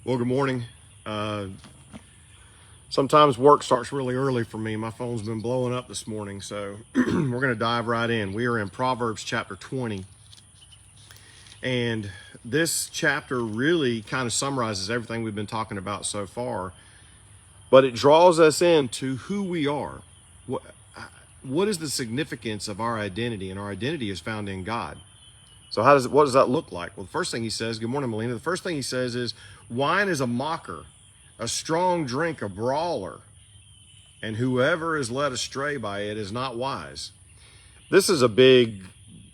Well, good morning. Uh, Sometimes work starts really early for me. My phone's been blowing up this morning, so we're going to dive right in. We are in Proverbs chapter 20, and this chapter really kind of summarizes everything we've been talking about so far, but it draws us into who we are. What is the significance of our identity? And our identity is found in God. So what does that look like? Well, the first thing he says, good morning, Melina. The first thing he says is, wine is a mocker, a strong drink, a brawler, and whoever is led astray by it is not wise. This is a big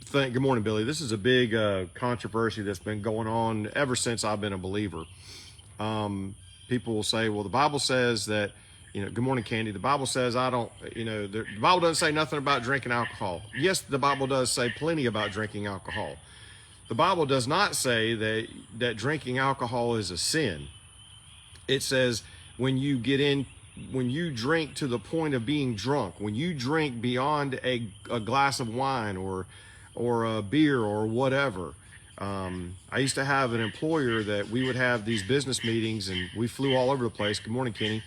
thing. Good morning, Billy. This is a big controversy that's been going on ever since I've been a believer. People will say, well, the Bible says that, good morning, Candy. The Bible says the Bible doesn't say nothing about drinking alcohol. Yes, the Bible does say plenty about drinking alcohol. The Bible does not say that drinking alcohol is a sin. It says when you drink to the point of being drunk, when you drink beyond a glass of wine or a beer or whatever. I used to have an employer that we would have these business meetings and we flew all over the place. Good morning, Kenny.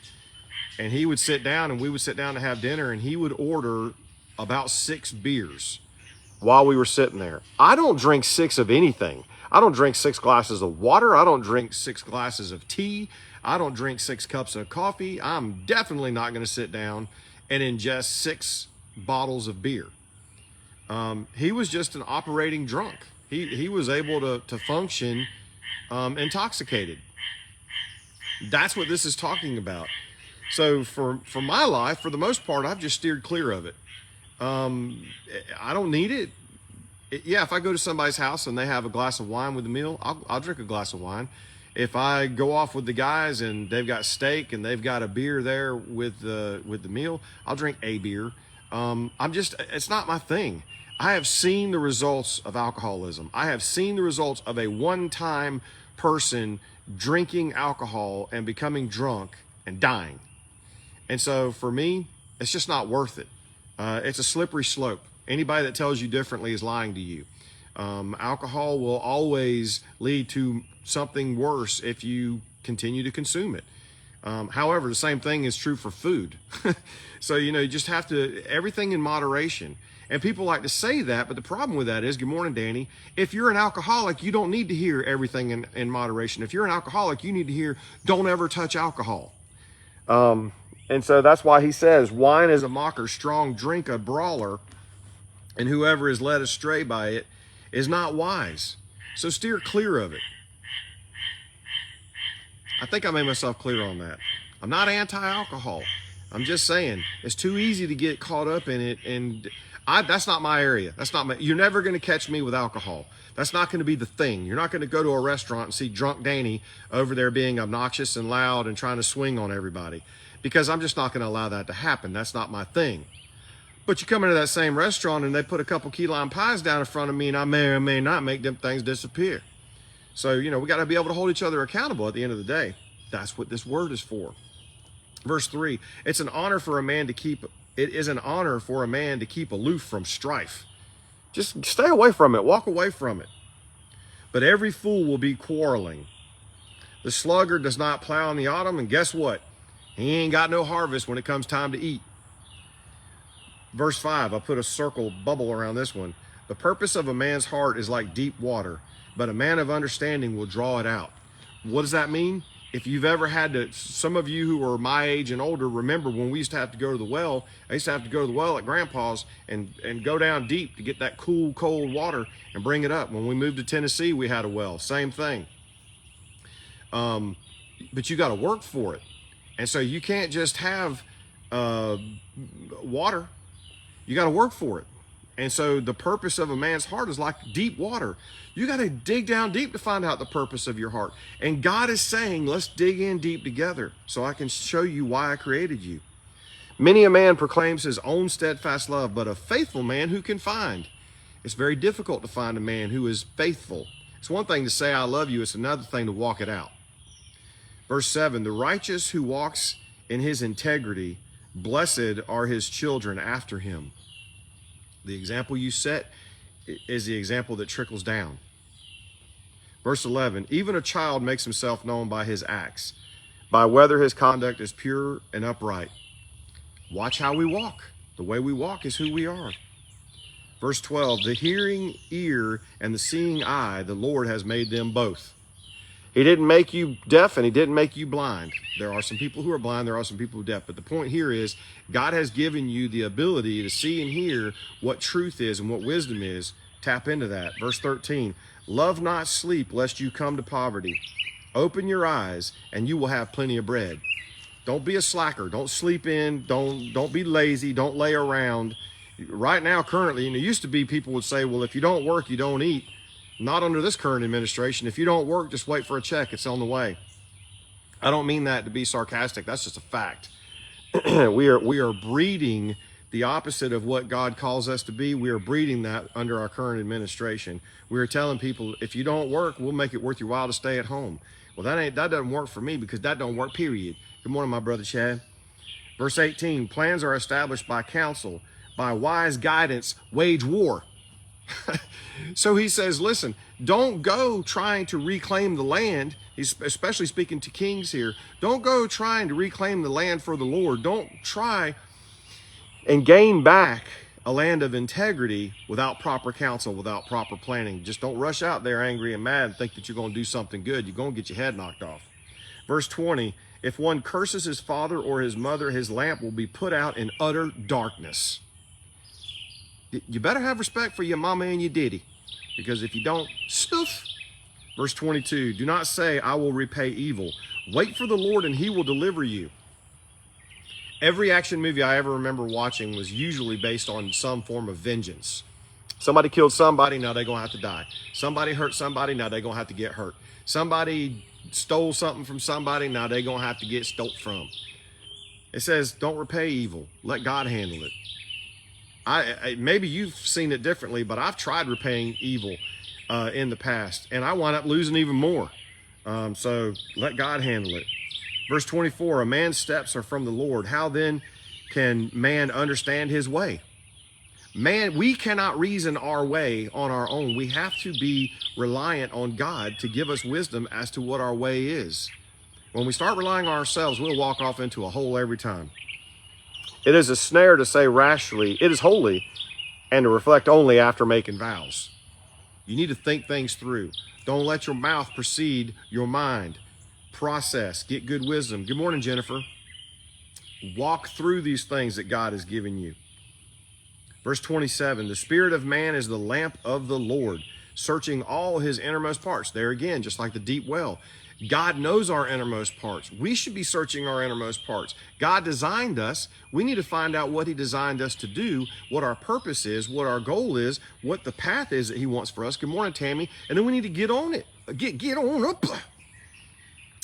And he would sit down and we would sit down to have dinner and he would order about 6 beers while we were sitting there. I don't drink 6 of anything. I don't drink 6 glasses of water. I don't drink 6 glasses of tea. I don't drink 6 cups of coffee. I'm definitely not going to sit down and ingest 6 bottles of beer. He was just an operating drunk. He was able to function intoxicated. That's what this is talking about. So for my life, for the most part, I've just steered clear of it. I don't need it. Yeah, if I go to somebody's house and they have a glass of wine with the meal, I'll drink a glass of wine. If I go off with the guys and they've got steak and they've got a beer there with the meal, I'll drink a beer. It's not my thing. I have seen the results of alcoholism. I have seen the results of a one-time person drinking alcohol and becoming drunk and dying. And so for me, it's just not worth it. It's a slippery slope. Anybody that tells you differently is lying to you. Alcohol will always lead to something worse if you continue to consume it. However, the same thing is true for food. So, you just have to, everything in moderation. And people like to say that, but the problem with that is, good morning, Danny, if you're an alcoholic, you don't need to hear everything in moderation. If you're an alcoholic, you need to hear, don't ever touch alcohol. And so that's why he says, wine is a mocker, strong drink, a brawler, and whoever is led astray by it is not wise. So steer clear of it. I think I made myself clear on that. I'm not anti-alcohol. I'm just saying it's too easy to get caught up in it, and that's not my area. You're never going to catch me with alcohol. That's not going to be the thing. You're not going to go to a restaurant and see drunk Danny over there being obnoxious and loud and trying to swing on everybody, because I'm just not going to allow that to happen. That's not my thing. But you come into that same restaurant and they put a couple key lime pies down in front of me, and I may or may not make them things disappear. So, we got to be able to hold each other accountable at the end of the day. That's what this word is for. Verse 3, it is an honor for a man to keep aloof from strife. Just stay away from it. Walk away from it. But every fool will be quarreling. The sluggard does not plow in the autumn, and guess what? He ain't got no harvest when it comes time to eat. Verse 5, I put a circle bubble around this one. The purpose of a man's heart is like deep water, but a man of understanding will draw it out. What does that mean? If you've ever had to, some of you who are my age and older, remember when we used to have to go to the well. I used to have to go to the well at Grandpa's and go down deep to get that cool, cold water and bring it up. When we moved to Tennessee, we had a well. Same thing. But you got to work for it. And so you can't just have water. You got to work for it. And so the purpose of a man's heart is like deep water. You got to dig down deep to find out the purpose of your heart. And God is saying, let's dig in deep together so I can show you why I created you. Many a man proclaims his own steadfast love, but a faithful man who can find? It's very difficult to find a man who is faithful. It's one thing to say I love you. It's another thing to walk it out. Verse 7, the righteous who walks in his integrity, blessed are his children after him. The example you set is the example that trickles down. Verse 11, even a child makes himself known by his acts, by whether his conduct is pure and upright. Watch how we walk. The way we walk is who we are. Verse 12, the hearing ear and the seeing eye, the Lord has made them both. He didn't make you deaf and he didn't make you blind. There are some people who are blind, there are some people who are deaf. But the point here is God has given you the ability to see and hear what truth is and what wisdom is. Tap into that. Verse 13, love not sleep lest you come to poverty. Open your eyes and you will have plenty of bread. Don't be a slacker. Don't sleep in. Don't be lazy. Don't lay around. Right now, currently, and it used to be people would say, well, if you don't work, you don't eat. Not under this current administration. If you don't work, just wait for a check. It's on the way. I don't mean that to be sarcastic. That's just a fact. We are breeding the opposite of what God calls us to be. We are breeding that under our current administration. We are telling people, if you don't work, we'll make it worth your while to stay at home. Well, that doesn't work for me because that don't work, period. Good morning, my brother Chad. Verse 18, plans are established by counsel. By wise guidance, wage war. So he says, listen, don't go trying to reclaim the land. He's especially speaking to kings here. Don't go trying to reclaim the land for the Lord. Don't try and gain back a land of integrity without proper counsel, without proper planning. Just don't rush out there angry and mad and think that you're going to do something good. You're going to get your head knocked off. Verse 20, if one curses his father or his mother, his lamp will be put out in utter darkness. You better have respect for your mama and your daddy, because if you don't, stuff. Verse 22, do not say, I will repay evil. Wait for the Lord and he will deliver you. Every action movie I ever remember watching was usually based on some form of vengeance. Somebody killed somebody, now they're going to have to die. Somebody hurt somebody, now they're going to have to get hurt. Somebody stole something from somebody, now they're going to have to get stole from. It says, don't repay evil. Let God handle it. Maybe you've seen it differently, but I've tried repaying evil in the past, and I wind up losing even more. So let God handle it. Verse 24, a man's steps are from the Lord. How then can man understand his way? Man, we cannot reason our way on our own. We have to be reliant on God to give us wisdom as to what our way is. When we start relying on ourselves, we'll walk off into a hole every time. It is a snare to say rashly, it is holy, and to reflect only after making vows. You need to think things through. Don't let your mouth precede your mind. Process, get good wisdom. Good morning, Jennifer. Walk through these things that God has given you. Verse 27, the spirit of man is the lamp of the Lord, searching all his innermost parts. There again, just like the deep well. God knows our innermost parts. We should be searching our innermost parts. God designed us. We need to find out what he designed us to do, what our purpose is, what our goal is, what the path is that he wants for us. Good morning, Tammy. And then we need to get on it. Get on up.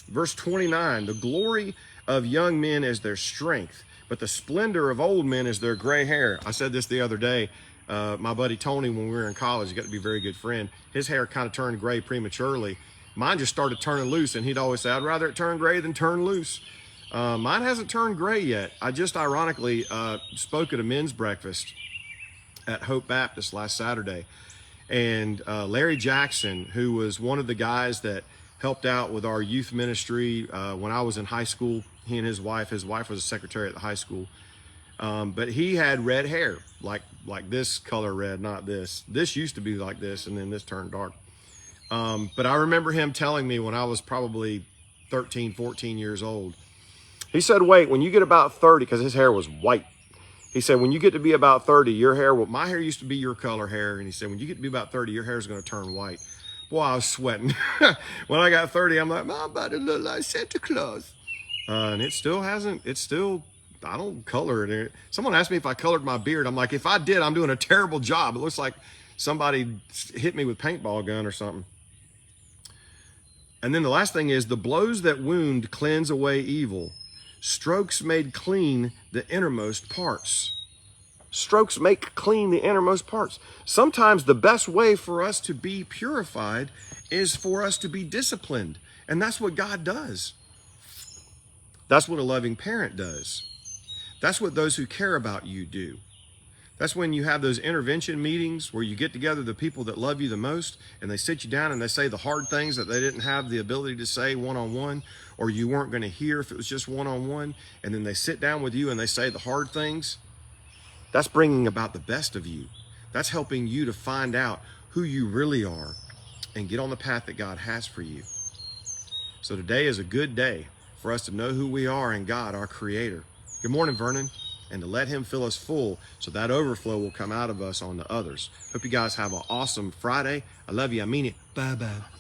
Verse 29, the glory of young men is their strength, but the splendor of old men is their gray hair. I said this the other day. My buddy Tony, when we were in college, he got to be a very good friend. His hair kind of turned gray prematurely. Mine just started turning loose, and he'd always say, I'd rather it turn gray than turn loose. Mine hasn't turned gray yet. I just ironically spoke at a men's breakfast at Hope Baptist last Saturday. And Larry Jackson, who was one of the guys that helped out with our youth ministry when I was in high school, he and his wife was a secretary at the high school. But he had red hair, like this color red, not this. This used to be like this, and then this turned dark. But I remember him telling me when I was probably 13, 14 years old, he said, wait, when you get about 30, because his hair was white. He said, when you get to be about 30, your hair my hair used to be your color hair. And he said, when you get to be about 30, your hair is going to turn white. Boy, I was sweating. When I got 30, I'm like, I'm about to look like Santa Claus. And it still hasn't, I don't color it. Someone asked me if I colored my beard. I'm like, if I did, I'm doing a terrible job. It looks like somebody hit me with a paintball gun or something. And then the last thing is, the blows that wound cleanse away evil. Strokes made clean the innermost parts. Strokes make clean the innermost parts. Sometimes the best way for us to be purified is for us to be disciplined. And that's what God does. That's what a loving parent does. That's what those who care about you do. That's when you have those intervention meetings where you get together the people that love you the most, and they sit you down and they say the hard things that they didn't have the ability to say one-on-one, or you weren't going to hear if it was just one-on-one, and then they sit down with you and they say the hard things. That's bringing about the best of you. That's helping you to find out who you really are and get on the path that God has for you. So today is a good day for us to know who we are in God, our Creator. Good morning, Vernon. And to let him fill us full so that overflow will come out of us on to others. Hope you guys have an awesome Friday. I love you. I mean it. Bye-bye.